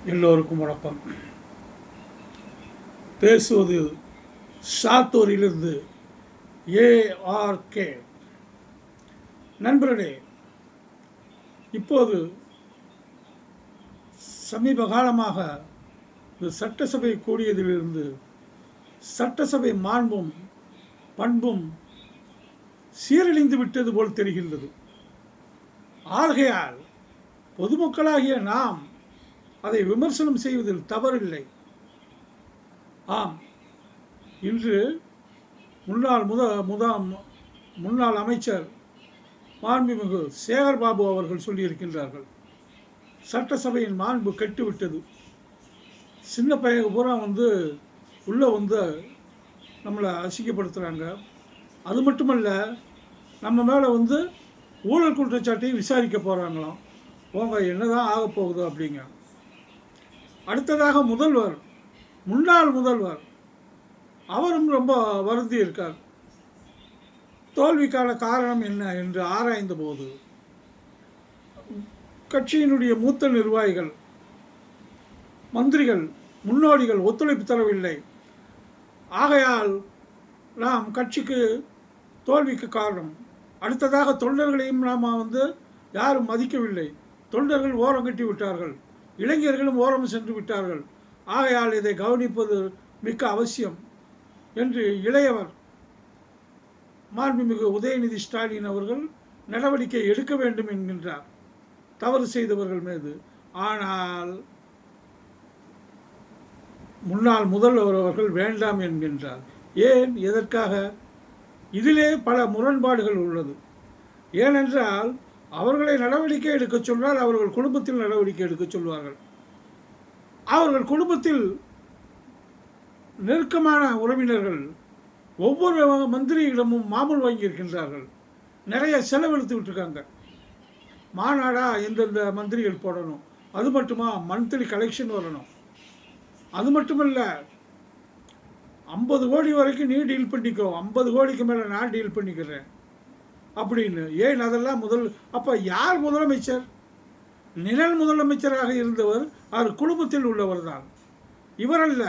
எல்லோருக்கும் வணக்கம். பேசுவது சாத்தூரிலிருந்து ஏஆர்கே. நண்பர்களே, இப்போது சமீப காலமாக இந்த சட்டசபை கூடியதிலிருந்து சட்டசபை மாண்பும் பண்பும் சீரழிந்து விட்டது போல் தெரிகின்றது. ஆகையால் பொதுமக்களாகிய நாம் அதை விமர்சனம் செய்வதில் தவறில்லை. ஆம், இன்று முன்னாள் அமைச்சர் மாண்புமிகு சேகர்பாபு அவர்கள் சொல்லியிருக்கின்றார்கள், சட்டசபையின் மாண்பு கெட்டுவிட்டது. சின்ன பையன் பூரா உள்ளே நம்மளை அசிங்கப்படுத்துகிறாங்க. அது மட்டுமல்ல, நம்ம மேலே ஊழல் குற்றச்சாட்டையும் விசாரிக்க போகிறாங்களாம். போங்க, என்னதான் ஆக போகுது அப்படிங்க. அடுத்ததாக முன்னாள் முதல்வர் அவரும் ரொம்ப வருந்தி இருக்கார். தோல்விக்கான காரணம் என்ன என்று ஆராய்ந்த போது கட்சியினுடைய மூத்த நிர்வாகிகள், மந்திரிகள், முன்னோடிகள் ஒத்துழைப்பு தரவில்லை. ஆகையால் நாம் கட்சிக்கு தோல்விக்கு காரணம். அடுத்ததாக தொண்டர்களையும் நாம் யாரும் மதிக்கவில்லை. தொண்டர்கள் ஓரம் கட்டி விட்டார்கள், இளைஞர்களும் ஓரம் சென்று விட்டார்கள். ஆகையால் இதை கவனிப்பது மிக்க அவசியம் என்று இளையவர் மாண்புமிகு உதயநிதி ஸ்டாலின் அவர்கள் நடவடிக்கை எடுக்க வேண்டும் என்கின்றார் தவறு செய்தவர்கள் மீது. ஆனால் முன்னாள் முதல்வர் அவர்கள் வேண்டாம் என்கின்றார். ஏன், எதற்காக? இதிலே பல முரண்பாடுகள் உள்ளது. ஏனென்றால் அவர்களை நடவடிக்கை எடுக்க சொன்னால் அவர்கள் குடும்பத்தில் நடவடிக்கை எடுக்க சொல்வார்கள். அவர்கள் குடும்பத்தில் நெருக்கமான உறவினர்கள் ஒவ்வொரு மந்திரியிடமும் மாமூல் வாங்கியிருக்கின்றார்கள். நிறைய செலவழித்து விட்டுருக்காங்க. மாநாடா எந்தெந்த மந்திரிகள் போடணும், அது மட்டுமா மந்த்லி கலெக்ஷன் வரணும். அது மட்டுமல்ல, 50 கோடி வரைக்கும் நீ டீல் பண்ணிக்கோ, 50 கோடிக்கு மேலே நான் டீல் பண்ணிக்கிறேன் அப்படின்னு. ஏன் அதெல்லாம் அப்போ யார் முதலமைச்சர்? நிழல் முதலமைச்சராக இருந்தவர் அவர் குடும்பத்தில் உள்ளவர் தான். இவர் அல்ல.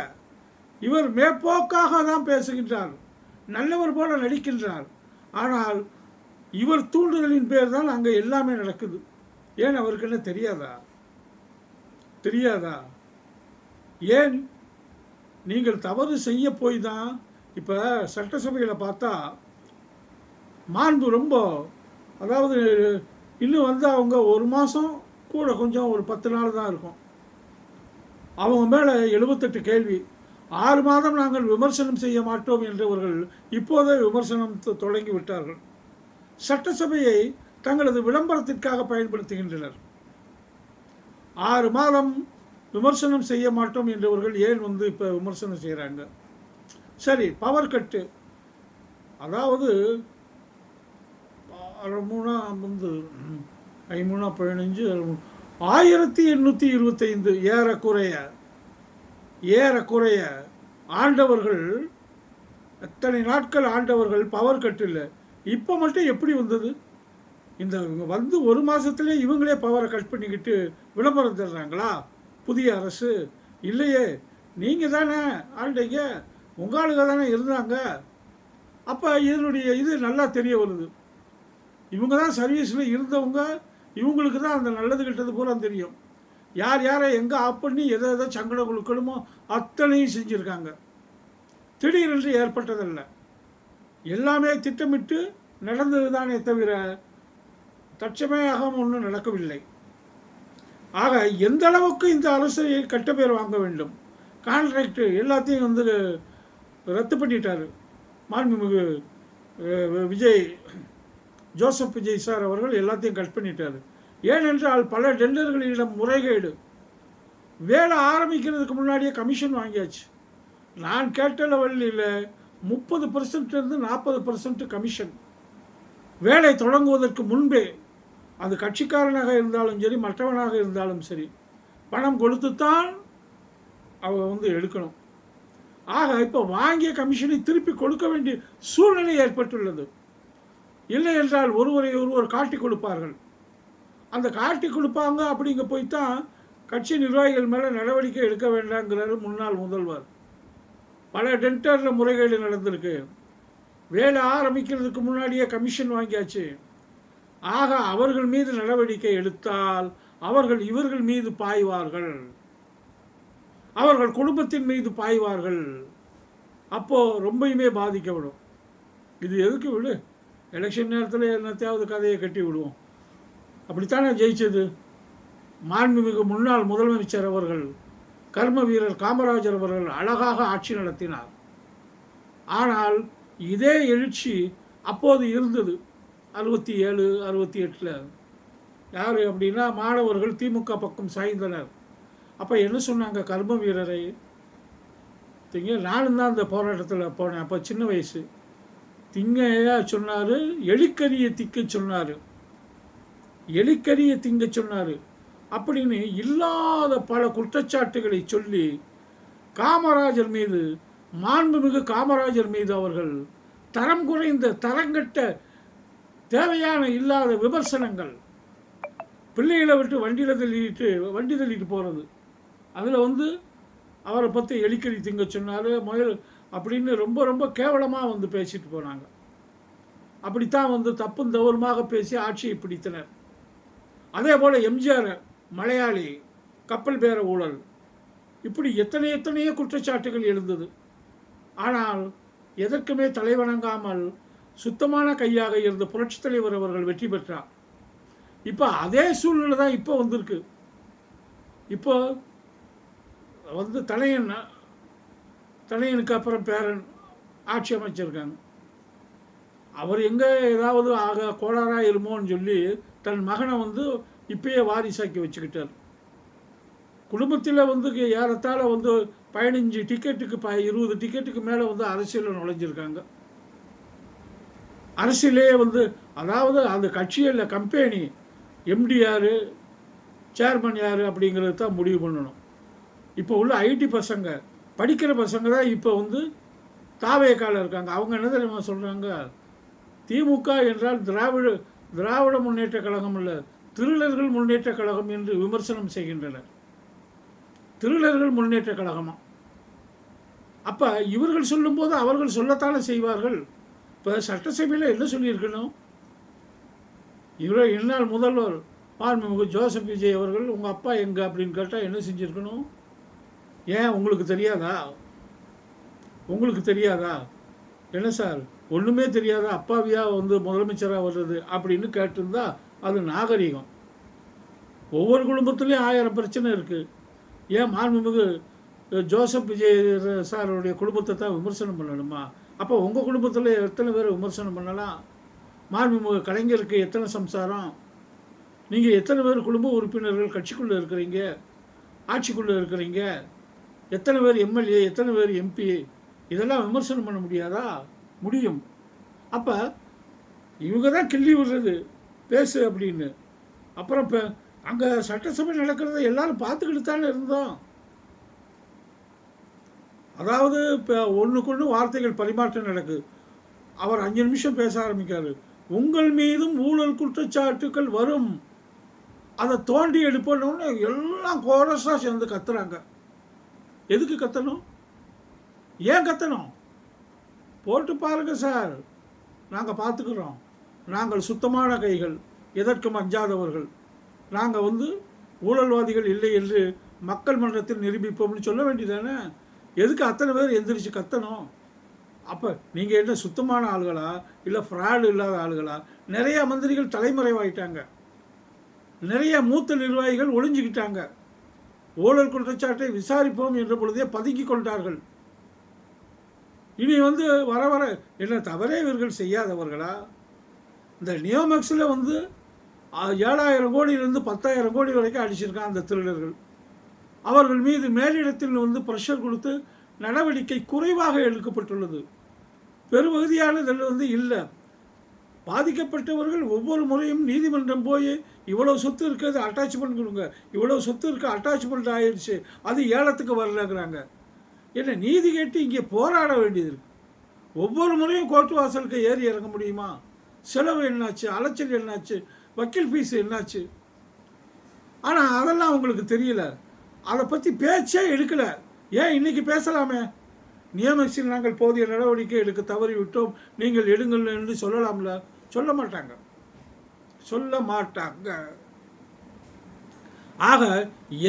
இவர் மேற்போக்காக தான் பேசுகின்றார், நல்லவர் போல நடிக்கின்றார். ஆனால் இவர் தூண்டுதலின் பேர் தான் அங்கே எல்லாமே நடக்குது. ஏன், அவருக்கு என்ன தெரியாதா? ஏன், நீங்கள் தவறு செய்ய போய் தான். இப்போ சட்டசபையில் பார்த்தா மாண்பு ரொம்ப, அதாவது இன்னும் அவங்க ஒரு மாதம் கூட கொஞ்சம் ஒரு 10 நாள் தான் இருக்கும். அவங்க மேலே 78 கேள்வி. 6 மாதம் நாங்கள் விமர்சனம் செய்ய மாட்டோம் என்றவர்கள் இப்போதே விமர்சனம் தொடங்கி விட்டார்கள். சட்டசபையை தங்களது விளம்பரத்திற்காக பயன்படுத்துகின்றனர். 6 மாதம் விமர்சனம் செய்ய மாட்டோம் என்றவர்கள் ஏன் இப்போ விமர்சனம் செய்கிறாங்க? சரி, பவர் கட்டு, அதாவது 1825 ஏறக்குறைய ஆண்டவர்கள், எத்தனை நாட்கள் ஆண்டவர்கள் பவர் கட்டு இல்லை. இப்போ மட்டும் எப்படி வந்தது? இந்த ஒரு மாதத்துலேயே இவங்களே பவரை கட் பண்ணிக்கிட்டு விளம்பரம் தர்றாங்களா புதிய அரசு? இல்லையே, நீங்கள் தானே ஆண்டீங்க, உங்கள் ஆளுங்க தானே இருந்தாங்க. அப்போ இதனுடைய இது நல்லா தெரிய வருது. இவங்க தான் சர்வீஸில் இருந்தவங்க, இவங்களுக்கு தான் அந்த நல்லது கெட்டது பூரா தெரியும். யார் யாரை எங்கே ஆஃப் பண்ணி எதை சங்கடம் கொடுக்கணுமோ அத்தனையும் செஞ்சுருக்காங்க. திடீரென்று ஏற்பட்டதல்ல, எல்லாமே திட்டமிட்டு நடந்தது தானே தவிர தற்சமயாக ஒன்றும் நடக்கவில்லை. ஆக எந்த அளவுக்கு இந்த அரசை கட்ட பேர் வாங்க வேண்டும். கான்ட்ராக்டு எல்லாத்தையும் ரத்து பண்ணிட்டார் மாண்புமிகு ஜோசப் விஜய் சார் அவர்கள். எல்லாத்தையும் கட் பண்ணிட்டார். ஏனென்றால் பல டெண்டர்களிடம் முறைகேடு. வேலை ஆரம்பிக்கிறதுக்கு முன்னாடியே கமிஷன் வாங்கியாச்சு. நான் கேட்ட லெவலில் 30% 40% கமிஷன். வேலை தொடங்குவதற்கு முன்பே, அது கட்சிக்காரனாக இருந்தாலும் சரி, மற்றவனாக இருந்தாலும் சரி, பணம் கொடுத்துத்தான் அவ எடுக்கணும். ஆக இப்போ வாங்கிய கமிஷனை திருப்பி கொடுக்க வேண்டிய சூழ்நிலை ஏற்பட்டுள்ளது. இல்லை என்றால் ஒருவர் காட்டி கொடுப்பார்கள். அந்த காட்டி கொடுப்பாங்க அப்படிங்க போய்த்தான் கட்சி நிர்வாகிகள் மேலே நடவடிக்கை எடுக்க வேண்டாங்கிறாரு முன்னாள் முதல்வர். பல டெண்டரில் முறைகேடு நடந்திருக்கு. வேலை ஆரம்பிக்கிறதுக்கு முன்னாடியே கமிஷன் வாங்கியாச்சு. ஆக அவர்கள் மீது நடவடிக்கை எடுத்தால் அவர்கள் இவர்கள் மீது பாய்வார்கள், அவர்கள் குடும்பத்தின் மீது பாய்வார்கள். அப்போது ரொம்பயுமே பாதிக்கப்படும். இது எதுக்கு விடு, எலெக்ஷன் நேரத்தில் என்னத்தையாவது கதையை கட்டி விடுவோம். அப்படித்தானே ஜெயிச்சது. மாண்புமிகு முன்னாள் முதலமைச்சர் அவர்கள், கர்ம வீரர் காமராஜர் அவர்கள் அழகாக ஆட்சி நடத்தினார். ஆனால் இதே எழுச்சி அப்போது இருந்தது 67, 68. யார் அப்படின்னா மாணவர்கள் திமுக பக்கம் சாய்ந்தனர். அப்போ என்ன சொன்னாங்க, கர்ம வீரரை நானும் தான் அந்த போராட்டத்தில் போனேன். அப்போ சின்ன வயசு. திங்கையா சொன்னார், எலிக்கரியை திக்க சொன்னார், எலிக்கரியை திங்க சொன்னார் அப்படின்னு இல்லாத பல குற்றச்சாட்டுகளை சொல்லி காமராஜர் மீது, மாண்புமிகு காமராஜர் மீது அவர்கள் தரம் குறைந்த தரங்கட்ட தேவையான இல்லாத விமர்சனங்கள். பிள்ளைகளை விட்டு வண்டி தள்ளிட்டு போகிறது, அதில் அவரை பற்றி எலிக்கறி திங்க சொன்னார், முயல் அப்படின்னு ரொம்ப ரொம்ப கேவலமாக பேசிட்டு போனாங்க. அப்படித்தான் தப்பும் தவறுமாக பேசி ஆட்சியை பிடித்தனர். அதே போல் எம்ஜிஆர் மலையாளி, கப்பல் பேர ஊழல், இப்படி எத்தனையோ குற்றச்சாட்டுகள் எழுந்தது. ஆனால் எதற்குமே தலைவணங்காமல் சுத்தமான கையாக இருந்த புரட்சித் தலைவர் அவர்கள் வெற்றி பெற்றார். இப்போ அதே சூழ்நிலை தான் இப்போ வந்திருக்கு. இப்போ தனையனுக்கு அப்புறம் பேரன் ஆட்சி அமைச்சிருக்காங்க. அவர் எங்கே ஏதாவது கோளாறாக இருமோன்னு சொல்லி தன் மகனை இப்பயே வாரிசாக்கி வச்சுக்கிட்டார். குடும்பத்தில் ஏறத்தாழ 15 டிக்கெட்டுக்கு 20 டிக்கெட்டுக்கு மேலே அரசியலில் நுழைஞ்சிருக்காங்க. அரசியலே அதாவது அந்த கட்சியில் கம்பெனி எம்டி யார், சேர்மன் யார் அப்படிங்கிறது தான் முடிவு பண்ணணும். இப்போ உள்ள ஐடி பசங்க, படிக்கிற பசங்க தான் இப்போ தாவேக்கால இருக்காங்க. அவங்க என்ன தெரியுமா சொல்கிறாங்க, திமுக என்றால் திராவிட முன்னேற்ற கழகம் இல்லை, திருளர்கள் முன்னேற்ற கழகம் என்று விமர்சனம் செய்கின்றனர். திருளர்கள் முன்னேற்ற கழகமா? அப்போ இவர்கள் சொல்லும்போது அவர்கள் சொல்லத்தானே செய்வார்கள். இப்போ சட்டசபையில் என்ன சொல்லியிருக்கணும், இவர் என்னால் முதல்வர் மாண்புமிகு ஜோசப் விஜய் அவர்கள் உங்கள் அப்பா எங்கே அப்படின்னு கேட்டால் என்ன செஞ்சுருக்கணும்? ஏன் உங்களுக்கு தெரியாதா? உங்களுக்கு தெரியாதா? என்ன சார் ஒன்றுமே தெரியாதா, அப்பாவியாக முதலமைச்சராக வர்றது அப்படின்னு கேட்டிருந்தா அது நாகரிகம். ஒவ்வொரு குடும்பத்துலேயும் 1000 பிரச்சனை இருக்குது. ஏன் மாண்புமிகு ஜோசப் விஜய் சாருடைய குடும்பத்தை தான் விமர்சனம் பண்ணணுமா? அப்போ உங்கள் குடும்பத்தில் எத்தனை பேர் விமர்சனம் பண்ணலாம்? மாண்புமிகு கலைஞருக்கு எத்தனை சம்சாரம்? நீங்கள் எத்தனை பேர் குடும்ப உறுப்பினர்கள் கட்சிக்குள்ளே இருக்கிறீங்க, ஆட்சிக்குள்ளே இருக்கிறீங்க? எத்தனை பேர் எம்எல்ஏ, எத்தனை பேர் எம்பி? இதெல்லாம் விமர்சனம் பண்ண முடியாதா? முடியும். அப்போ இவங்க தான் கிள்ளி விடுறது பேசு அப்படின்னு. அப்புறம் இப்போ அங்கே சட்டசபை நடக்கிறத எல்லாரும் பார்த்துக்கிட்டு தானே இருந்தோம். அதாவது இப்போ ஒன்றுக்கொன்று வார்த்தைகள் பரிமாற்றம் நடக்குது. அவர் 5 நிமிஷம் பேச ஆரம்பிக்காரு, உங்கள் மீதும் ஊழல் குற்றச்சாட்டுக்கள் வரும், அதை தோண்டி எடுப்பணும்னு எல்லாம் கோரஸாக சேர்ந்து கத்துறாங்க. எதுக்கு கத்தணும்? ஏன் கத்தணும்? போட்டு பாருங்க சார், நாங்கள் பார்த்துக்கிறோம், நாங்கள் சுத்தமான கைகள், எதற்கும் அஞ்சாதவர்கள், நாங்கள் ஊழல்வாதிகள் இல்லை என்று மக்கள் மன்றத்தில் நிரூபிப்போம்னு சொல்ல வேண்டியதானே. எதுக்கு அத்தனை பேர் எந்திரிச்சு கத்தணும்? அப்போ நீங்கள் என்ன சுத்தமான ஆளுகளா இல்லை ஃப்ராடு இல்லாத ஆளுகளா? நிறைய மந்திரிகள் தலைமறைவாயிட்டாங்க, நிறைய மூத்த நிர்வாகிகள் ஒளிஞ்சிக்கிட்டாங்க. ஊழல் குற்றச்சாட்டை விசாரிப்போம் என்ற பொழுதே பதுக்கி கொண்டார்கள். இனி வர வர என்ன தவறே இவர்கள் செய்யாதவர்களா? இந்த நியோமேக்ஸில் 7,000 கோடியிலிருந்து 10,000 கோடி வரைக்கும் அடிச்சிருக்கான் அந்த திருடர்கள். அவர்கள் மீது மேலிடத்தில் ப்ரெஷர் கொடுத்து நடவடிக்கை குறைவாக எடுக்கப்பட்டுள்ளது. பெரும்பகுதியானதில் இல்லை. பாதிக்கப்பட்டவர்கள் ஒவ்வொரு முறையும் நீதிமன்றம் போய் இவ்வளோ சொத்து இருக்கிறது அட்டாச்மெண்ட் கொடுங்க, இவ்வளோ சொத்து இருக்க அட்டாச்மெண்ட் ஆயிடுச்சு, அது ஏலத்துக்கு வரலங்கிறாங்க. என்ன நீதி கேட்டு இங்கே போராட வேண்டியது இருக்குது. ஒவ்வொரு முறையும் கோர்ட்டு வாசலுக்கு ஏறி இறங்க முடியுமா? செலவு என்னாச்சு, அலைச்சல் என்னாச்சு, வக்கீல் ஃபீஸ் என்னாச்சு? ஆனால் அதெல்லாம் அதெல்லாம் உங்களுக்கு தெரியல. அதை பற்றி பேச்சே எடுக்கலை. ஏன் இன்னைக்கு பேசலாமே? நியமிச்சில் நாங்கள் போதிய நடவடிக்கை எடுக்க தவறிவிட்டோம், நீங்கள் எடுங்கள் என்று சொல்லலாம்ல? சொல்ல மாட்டாங்க, சொல்ல மாட்டாங்க. ஆக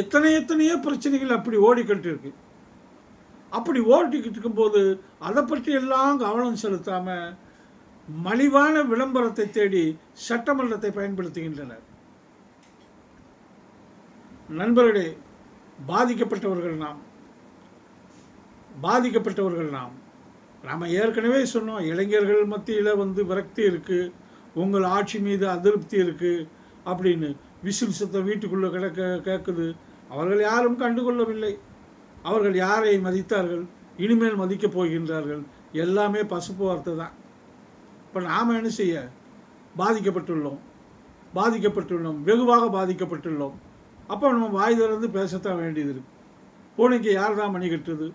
எத்தனையோ பிரச்சனைகள் அப்படி ஓடிக்கிட்டு இருக்கு. அப்படி ஓடிக்கிட்டு இருக்கும்போது அதை பற்றி எல்லாம் கவனம் செலுத்தாமல் மலிவான விளம்பரத்தை தேடி சட்டமன்றத்தை பயன்படுத்துகின்றனர். நண்பர்களே, பாதிக்கப்பட்டவர்கள் நாம் ஏற்கனவே சொன்னோம். இளைஞர்கள் மத்தியில் விரக்தி இருக்குது, உங்கள் ஆட்சி மீது அதிருப்தி இருக்குது அப்படின்னு விசில் சத்தம் வீட்டுக்குள்ளே கேட்குது. அவர்கள் யாரும் கண்டுகொள்ளவில்லை. அவர்கள் யாரை மதித்தார்கள், இனிமேல் மதிக்கப் போகின்றார்கள்? எல்லாமே பசுப்பு வார்த்தை தான். இப்போ நாம் என்ன செய்ய? பாதிக்கப்பட்டுள்ளோம், வெகுவாக பாதிக்கப்பட்டுள்ளோம். அப்போ நம்ம வாய் திறந்து பேசத்தான் வேண்டியது இருக்குது. பூனைக்கு யார் தான் மணி கட்டுறது?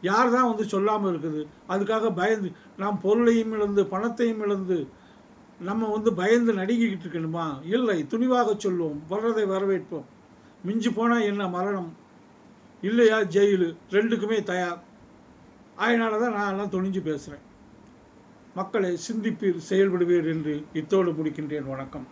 யார் தான் சொல்லாமல் இருக்குது? அதுக்காக பயந்து நாம் பொருளையும் இழந்து பணத்தையும் இழந்து நம்ம பயந்து நடுங்கிக்கிட்டு இருக்கணுமா? இல்லை, துணிவாக சொல்லுவோம், வர்றதை வரவேற்போம். மிஞ்சி போனால் என்ன, மரணம் இல்லையா ஜெயிலு, ரெண்டுக்குமே தயார். அதனால தான் நான் எல்லாம் துணிஞ்சு பேசுகிறேன். மக்களை சிந்திப்பீர், செயல்படுவீர் என்று இத்தோடு முடிக்கின்றேன். வணக்கம்.